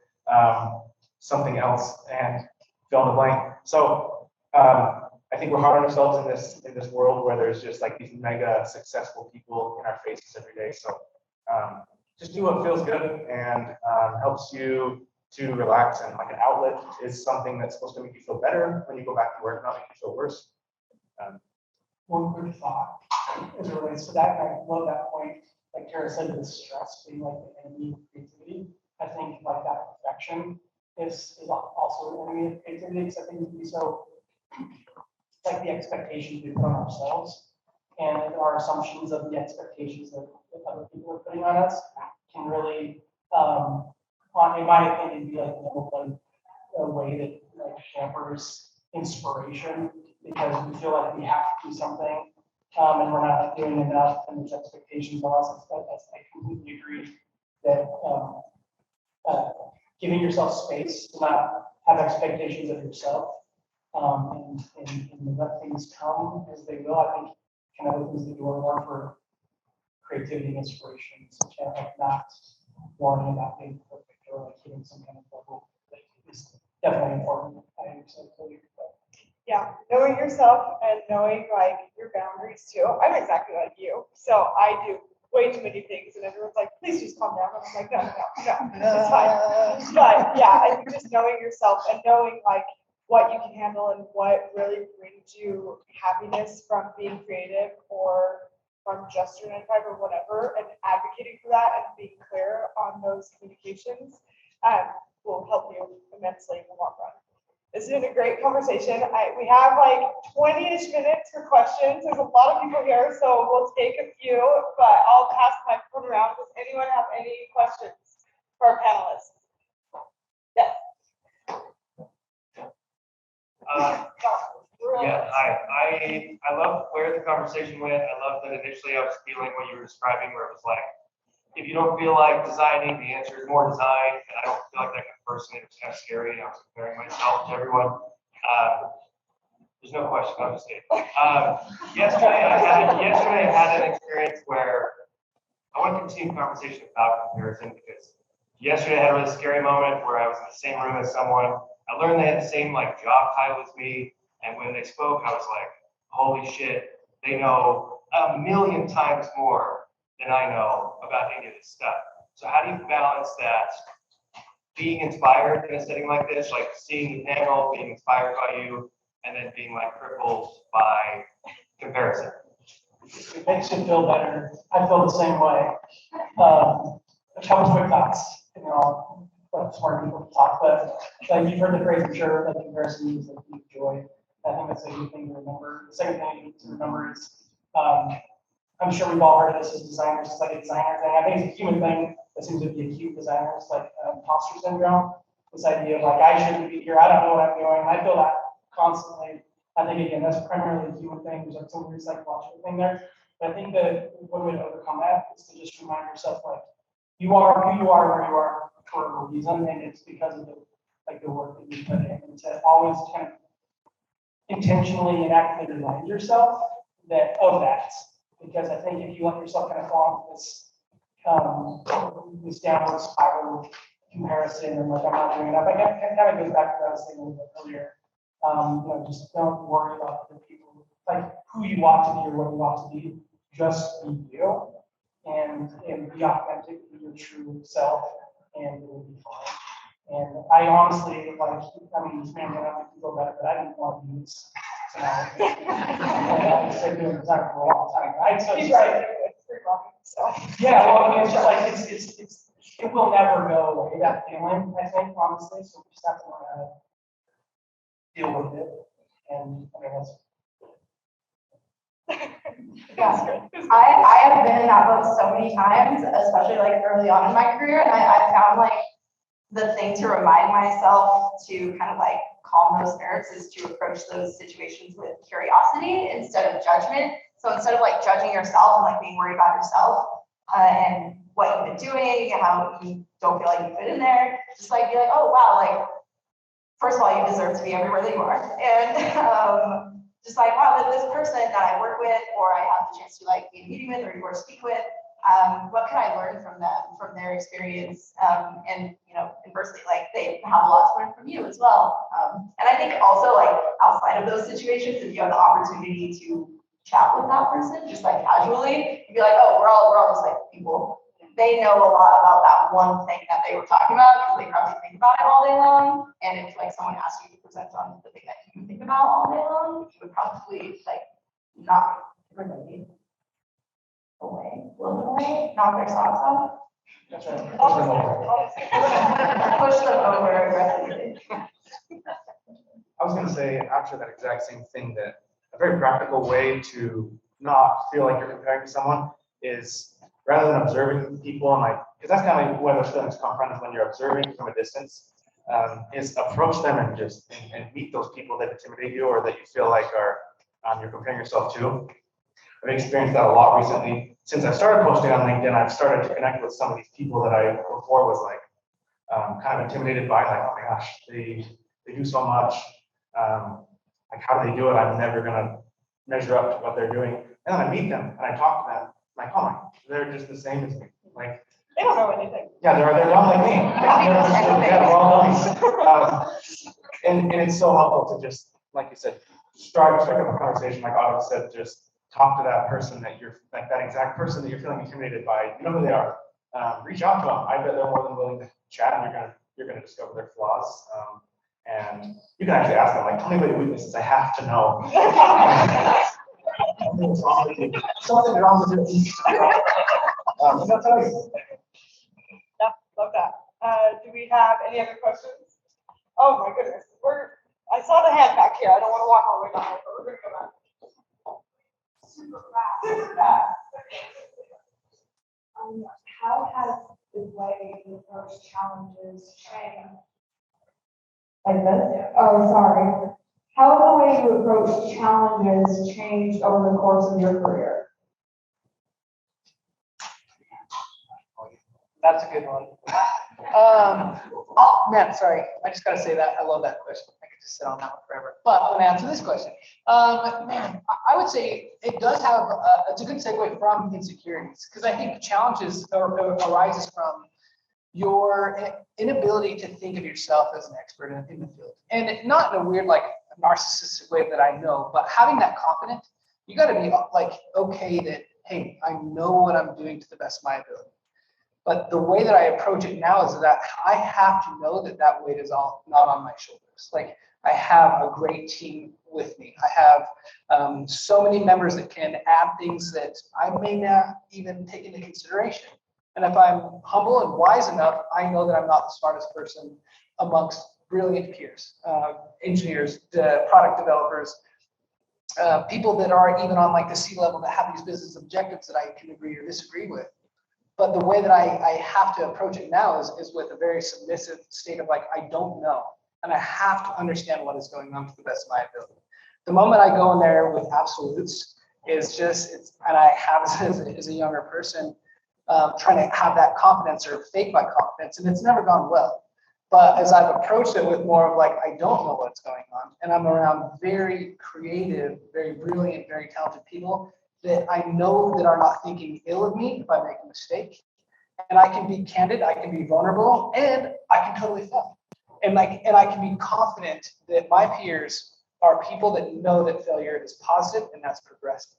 something else and fill in the blank. So I think we're hard on ourselves in this world where there's just like these mega successful people in our faces every day. So just do what feels good and helps you to relax, and like an outlet is something that's supposed to make you feel better when you go back to work, not make you feel worse. One quick thought as it relates to that, and I love that point. Like Tara said, the stress being like the enemy of creativity. I think like that perfection is also an enemy of creativity, because I think we can be so like the expectations we put on ourselves and our assumptions of the expectations that other people are putting on us can really, in my opinion, be like a way that like hampers inspiration, because we feel like we have to do something and we're not doing enough, and there's expectations on us. I completely agree that giving yourself space to not have expectations of yourself and let things come as they will, I think can open the door more for creativity and inspiration, such as like not worrying about being perfect or like hitting some kind of level. Is definitely important. I understand totally. Yeah, knowing yourself and knowing like your boundaries too. I'm exactly like you. So I do way too many things and everyone's like, please just calm down. And I'm like, no, it's fine. But yeah, I think just knowing yourself and knowing like what you can handle and what really brings you happiness from being creative or from just your 9-to-5 or whatever, and advocating for that and being clear on those communications will help you immensely in the long run. This has been a great conversation. We have like 20-ish minutes for questions. There's a lot of people here, so we'll take a few, but I'll pass the microphone around. Does anyone have any questions for our panelists? Yes. Yeah, hi. I love where the conversation went. I love that initially I was feeling what you were describing, where it was like, if you don't feel like designing, the answer is more design. And I don't feel like that personally. It was kind of scary. I was comparing myself to everyone. There's no question. I'm just kidding. Yesterday I had an experience where I want to continue the conversation about comparison because yesterday I had a really scary moment where I was in the same room as someone. I learned they had the same like job title as me, and when they spoke, I was like, holy shit, they know a million times more than I know about any of this stuff. So how do you balance that? Being inspired in a setting like this, like seeing the panel, being inspired by you, and then being like crippled by comparison. It makes you feel better. I feel the same way. A couple quick thoughts, and they're all smart people to talk, but like you've heard the phrase, I'm sure, that comparison is like deep joy. I think that's a good thing to remember. The second thing to remember is, I'm sure we've all heard of this as designers. It's like a designer thing. I think it's a human thing that seems to be acute designers, like imposter syndrome. This idea of like, I shouldn't be here. I don't know what I'm doing. I feel that constantly. I think, again, that's primarily a human thing. There's like some weird psychological thing there. But I think that one way to overcome that is to just remind yourself, like, you are who you are, where you are for a reason, and it's because of the work that you put in. And to always kind of intentionally and actively remind yourself of that. Because I think if you let yourself kind of fall into this downward spiral comparison and like I'm not doing enough, I guess it kind of goes back to what I was saying a little bit earlier. Just don't worry about other people, like who you want to be or what you want to be. Just be you and be authentic, be your true self, and it will be fine. And I honestly, like, I mean, this man went out to go better, but I didn't want to do this tonight. I've been doing design for a long time, right? So it's like, yeah, well, I mean, it's just like, it will never go away, that feeling, I think, honestly. So we just have to learn how to deal with it. And I mean, that's. Yeah, I have been in that boat so many times, especially like early on in my career, and I found like the thing to remind myself to kind of like calm those nerves is to approach those situations with curiosity instead of judgment. So instead of like judging yourself and like being worried about yourself and what you've been doing and how you don't feel like you fit in there, just like be like, oh wow, like first of all, you deserve to be everywhere that you are, and just like, wow, this person that I work with, or I have the chance to like be in a meeting with or speak with, what can I learn from them, from their experience? And conversely, like they have a lot to learn from you as well. And I think also like outside of those situations, if you have the opportunity to chat with that person, just like casually, you'd be like, oh, we're all just like people. They know a lot about that one thing that they were talking about because they probably think about it all day long. And if like someone asked you to present on the thing that you think about all day long, you would probably like knock everybody away, a little away, knock their socks off. That's right. Push them over aggressively. I was going to say actually that exact same thing, that a very practical way to not feel like you're comparing to someone is rather than observing people and like, because that's kind of like where those feelings come from, is when you're observing from a distance, is approach them and just and meet those people that intimidate you or that you feel like are you're comparing yourself to. I've experienced that a lot recently. Since I started posting on LinkedIn, I've started to connect with some of these people that I before was like kind of intimidated by, like, oh my gosh, they do so much. Like, how do they do it? I'm never gonna measure up to what they're doing. And then I meet them and I talk to them. Like, oh my, they're just the same as me. Like, They don't know anything. yeah, they're dumb like me. Yeah, they're all dummies. And it's so helpful to just, like you said, strike up a conversation, like Autumn said, just talk to that person that you're, like that exact person that you're feeling intimidated by. You know who they are. Reach out to them. I bet they're more than willing to chat, and you're gonna discover their flaws. And you can actually ask them, like, tell me about your weaknesses. I have to know. Something's wrong with you. Something's wrong with you. And they'll tell you. Yep, love that. Do we have any other questions? Oh my goodness, I saw the hand back here. I don't want to walk all the way down, but we're gonna go back. Super fast. How has the way you approach challenges changed? Like this? Oh, sorry. How has the way you approach challenges changed over the course of your career? That's a good one. Oh man, sorry. I just gotta say that. I love that question. I could sit on that one forever. But I'm gonna answer this question. Man, I would say it does have, it's a good segue from insecurities, because I think challenges arises from your inability to think of yourself as an expert in the field. And not in a weird, like narcissistic way that I know, but having that confidence, you gotta be like, okay that, hey, I know what I'm doing to the best of my ability. But the way that I approach it now is that I have to know that that weight is all not on my shoulders. Like I have a great team with me. I have so many members that can add things that I may not even take into consideration. And if I'm humble and wise enough, I know that I'm not the smartest person amongst brilliant peers, engineers, product developers, people that are even on like the C level that have these business objectives that I can agree or disagree with. But the way that I have to approach it now is with a very submissive state of like, I don't know. And I have to understand what is going on to the best of my ability. The moment I go in there with absolutes is just, and I have as a younger person, trying to have that confidence or fake my confidence, and it's never gone well. But as I've approached it with more of like, I don't know what's going on, and I'm around very creative, very brilliant, very talented people that I know that are not thinking ill of me if I make a mistake. And I can be candid, I can be vulnerable, and I can totally fail. And I can be confident that my peers are people that know that failure is positive and that's progressive.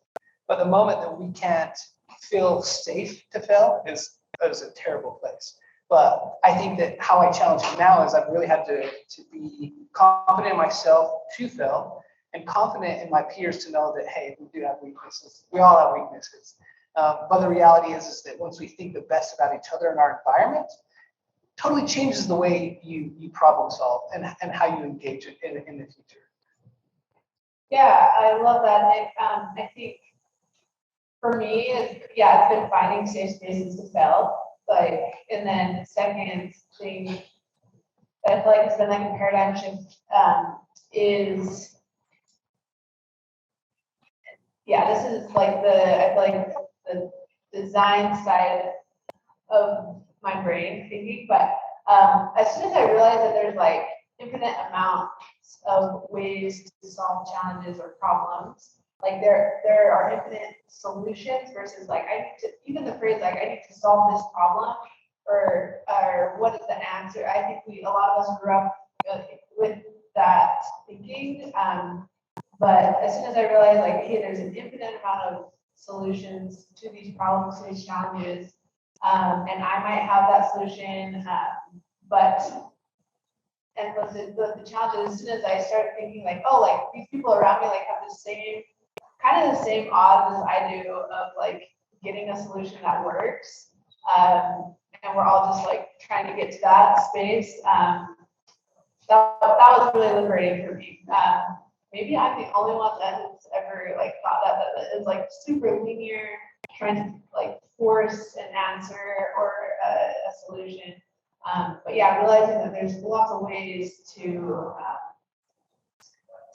But the moment that we can't feel safe to fail is a terrible place. But I think that how I challenge it now is I've really had to be confident in myself to fail, and confident in my peers to know that, hey, we do have weaknesses. We all have weaknesses. But the reality is that once we think the best about each other and our environment, totally changes the way you problem solve and how you engage in the future. Yeah, I love that. And I think for me, it's been finding safe spaces to fail. Like, and then second thing that I feel like has been like a paradigm shift is, this is like I feel like the design side of my brain thinking, but as soon as I realized that there's like infinite amounts of ways to solve challenges or problems, like there are infinite solutions versus like even the phrase like I need to solve this problem or what is the answer. I think a lot of us grew up with that thinking. But as soon as I realized like, hey, there's an infinite amount of solutions to these problems, to these challenges, and I might have that solution, and the challenges, as soon as I started thinking like, oh, like these people around me like have the same odds as I do of like getting a solution that works, and we're all just like trying to get to that space. That was really liberating for me. Maybe I'm the only one that has ever like thought that is like super linear, trying to like force an answer or a solution. But yeah, realizing that there's lots of ways to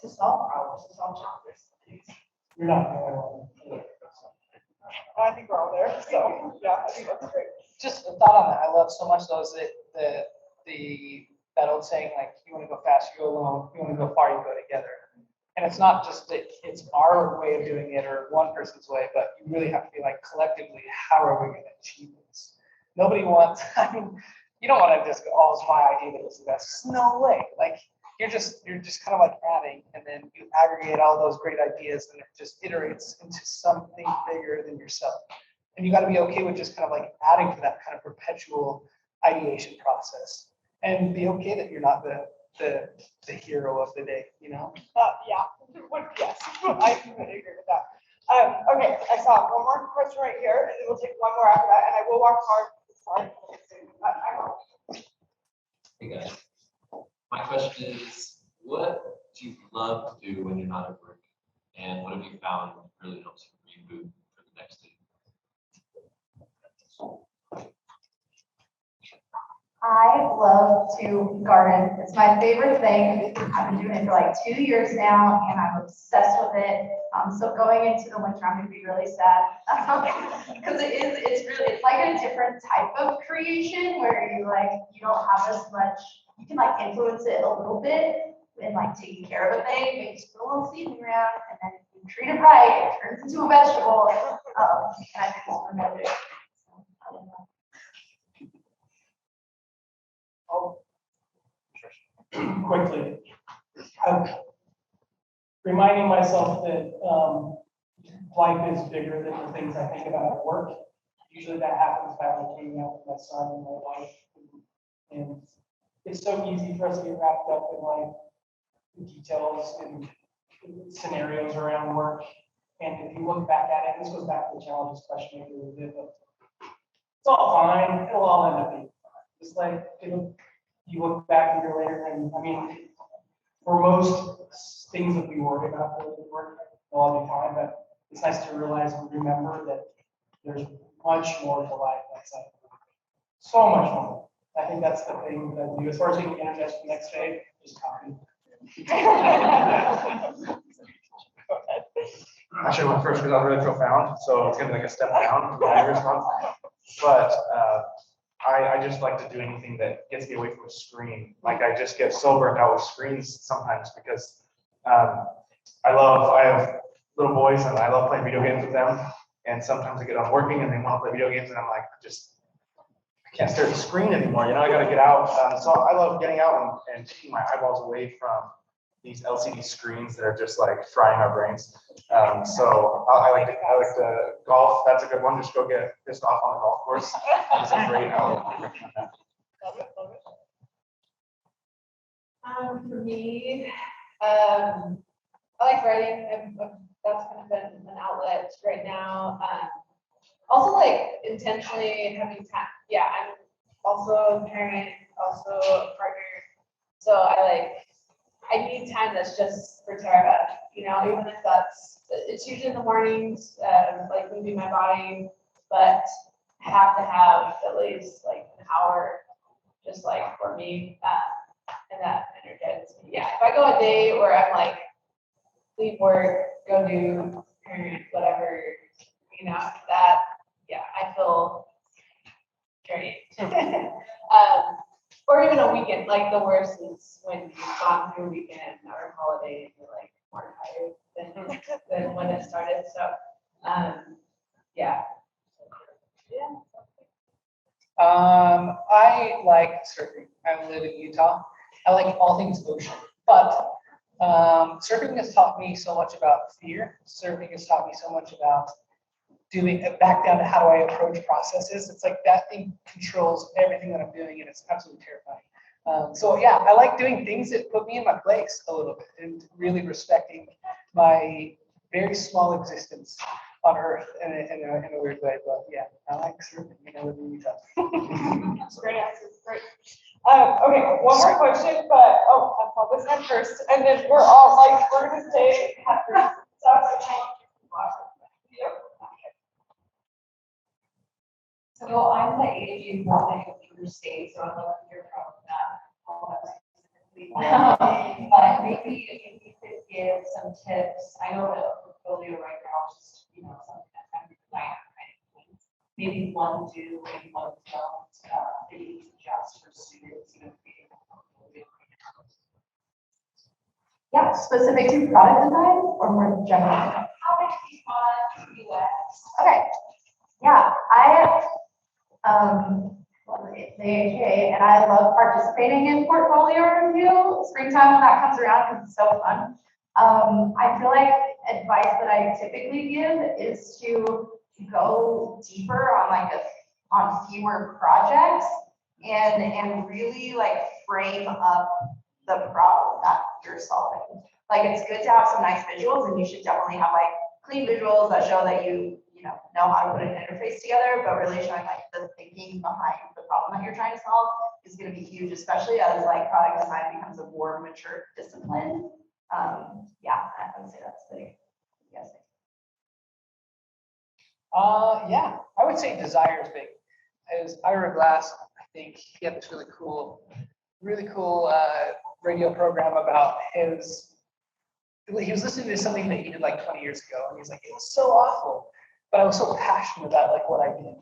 solve problems, to solve challenges. You're not the only one. I think we're all there, so yeah, I think that's great. Just a thought on that. I love so much those that old saying like, you want to go fast, you go alone. You want to go far, you go together. And it's not just that it's our way of doing it or one person's way, but you really have to be like collectively, how are we going to achieve this? Nobody wants, I mean, you don't want to just go, oh, it's my idea that was the best. No way. Like you're just kind of like adding, and then you aggregate all those great ideas and it just iterates into something bigger than yourself. And you got to be okay with just kind of like adding to that kind of perpetual ideation process and be okay that you're not the hero of the day, you know? Yeah, yes, I completely agree with that. Okay, I saw one more question right here, and then we'll take one more after that, and I will walk hard. Hey guys, my question is, what do you love to do when you're not at work? And what have you found really helps you reboot for the next day? I love to garden. It's my favorite thing. I've been doing it for like 2 years now, and I'm obsessed with it. So going into the winter, I'm gonna be really sad because it's like a different type of creation where you don't have as much. You can like influence it a little bit, in like taking care of a thing, maybe just put a little seasoning around, and then if you treat it right, it turns into a vegetable. And I think it's fermented. So, I don't know. Quickly. I'm reminding myself that life is bigger than the things I think about at work. Usually that happens by like hanging out with my son and my wife. And it's so easy for us to get wrapped up in like the details and scenarios around work. And if you look back at it, this goes back to the challenges question a little bit, but it's all fine. It'll all end up being fine. Just like you look back a year later, and I mean, for most things that we worry about related to work, they'll all be fine. But it's nice to realize and remember that there's much more to life outside of work. So much more. I think that's the thing that I do. As far as getting energized the next day, just copy. Actually, my first was really profound, so it's gonna be like a step down from my response. But I just like to do anything that gets me away from a screen. Like I just get so burnt out with screens sometimes because I have little boys and I love playing video games with them. And sometimes I get on working and they want to play video games and I'm like, I can't stare at the screen anymore. You know, I got to get out. So I love getting out and taking my eyeballs away from these LCD screens that are just like frying our brains. So I like to golf. That's a good one. Just go get pissed off on the golf course. It's a great outlet. For me, I like writing. That's kind of been an outlet right now. Also, like intentionally having time. Yeah, I'm also a parent, also a partner. So I need time that's just for Tara. You know, even if it's usually in the mornings, like moving my body, but I have to have at least like an hour, just like for me, and that energizes me. Yeah, if I go a day where I'm like, leave work, go do parent, whatever, you know, that, yeah, I feel great. Or even a weekend, like the worst is when you've gone through a weekend or a holiday and you're like more tired than when it started. So, yeah. Yeah. I like surfing. I live in Utah. I like all things ocean, but surfing has taught me so much about fear. Surfing has taught me so much about doing it back down to how do I approach processes. It's like that thing controls everything that I'm doing, and it's absolutely terrifying. So yeah, I like doing things that put me in my place a little bit and really respecting my very small existence on Earth in a weird way. But yeah, I like surfing. I live in Utah. Great answers. Great. Okay, one more question, but I'll this one first, and then we're gonna stay. So I'm the age you want to interstate, so I'd love to hear from all of us specifically. But maybe if you could give some tips. I know that a portfolio right now is just, something that I'm kind of things. Maybe one do, maybe one don't, that you suggest for students, creating a portfolio. Yeah, specific to product design or more general? How much do you want UX? Okay. Yeah, I the AHA, and I love participating in portfolio review springtime when that comes around because it's so fun. I feel like advice that I typically give is to go deeper on fewer projects and really frame up the problem that you're solving. Like it's good to have some nice visuals, and you should definitely have clean visuals that show that you know how to put an interface together, but really showing the thinking behind the problem that you're trying to solve is going to be huge, especially as product design becomes a more mature discipline. Yeah, I would say that's big. Yes. Yeah, I would say desire is big. As Ira Glass, I think he had this really cool radio program about he was listening to something that he did 20 years ago, and he's like, it was so awful, but I was so passionate about what I did.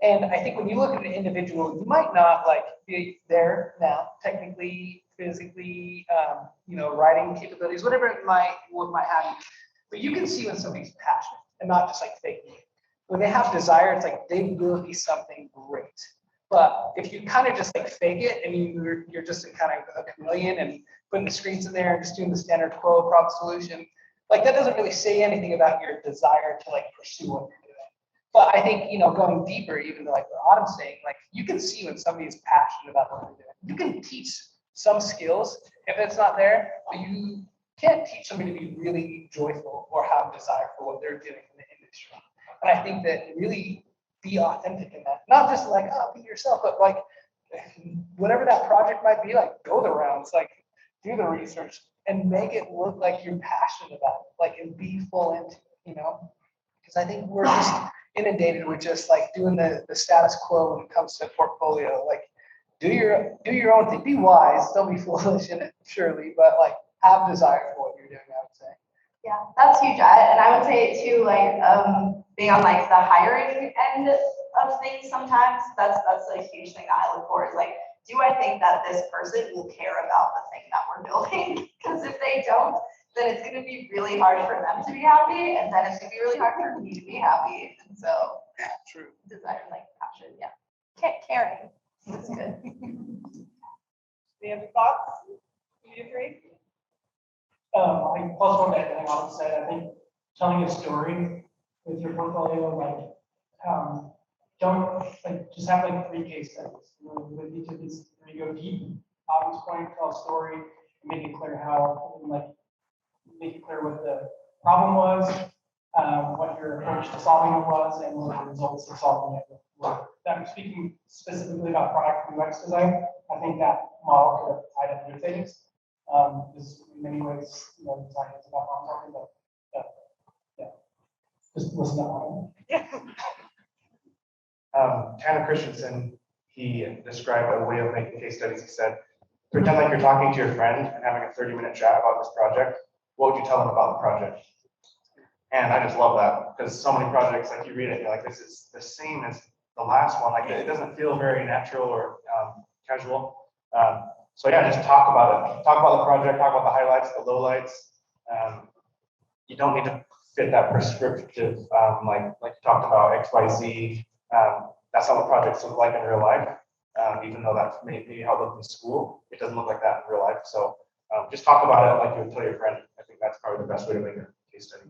And I think when you look at an individual, you might not be there now technically physically, writing capabilities, whatever it might have. But you can see when somebody's passionate and not just like faking it. When they have desire, it's like they will be something great. But if you kind of just like fake it and you're just a kind of a chameleon and putting the screens in there and just doing the standard quo problem solution, like that doesn't really say anything about your desire to like pursue what you're doing. But I think, going deeper, even like what Autumn's saying, like you can see when somebody is passionate about what they're doing. You can teach some skills if it's not there, but you can't teach somebody to be really joyful or have desire for what they're doing in the industry. And I think that really be authentic in that. Not just like, oh, be yourself, but like whatever that project might be, like go the rounds, like do the research and make it look like you're passionate about it, like and be full into it, because I think we're just inundated with just like doing the status quo when it comes to portfolio. Like do your own thing, be wise, don't be foolish in it, surely, but like have desire for what you're doing, I would say. Yeah, that's huge. And I would say too, like being on like the hiring end of things sometimes, that's a huge thing that I look for is like, do I think that this person will care about the thing that we're building? Because if they don't, then it's going to be really hard for them to be happy, and then it's going to be really hard for me to be happy. And so, True. Desire, like passion, yeah. Caring. That's good. Any other thoughts? You agree? I plus one that I also said, I think telling a story with your portfolio, like, don't like just have like 3 case studies. With each of these, you go deep, obvious point, tell a story, make it clear how, like, make it clear what the problem was, what your approach to solving it was, and what the results of solving it were. I'm speaking specifically about product UX design. I think that model could have tied up your things. Because in many ways, design is about problem solving, but yeah, just listen up. Tanner Christensen, he described a way of making case studies. He said, pretend like you're talking to your friend and having a 30-minute chat about this project. What would you tell them about the project? And I just love that because so many projects, like you read it, you're like, this is the same as the last one. Like it doesn't feel very natural or casual. So yeah, just talk about it. Talk about the project, talk about the highlights, the lowlights. You don't need to fit that prescriptive, like you talked about X, Y, Z. That's how the projects look like in real life. Even though that's maybe how it looked in school, it doesn't look like that in real life. So just talk about it like you would tell your friend. I think that's probably the best way to make a case study.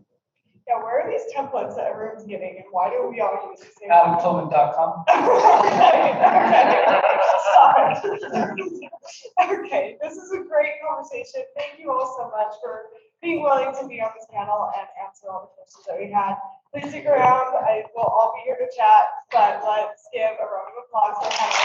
Yeah, where are these templates that everyone's getting, and why do we all use the same? AdamTillman.com. Okay, this is a great conversation. Thank you all so much for being willing to be on this panel and answer all the questions that we had. Please stick around. I will all be here to chat, but let's give a round of applause for panel.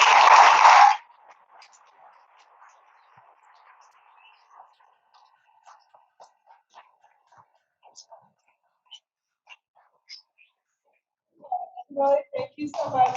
Really, thank you so much.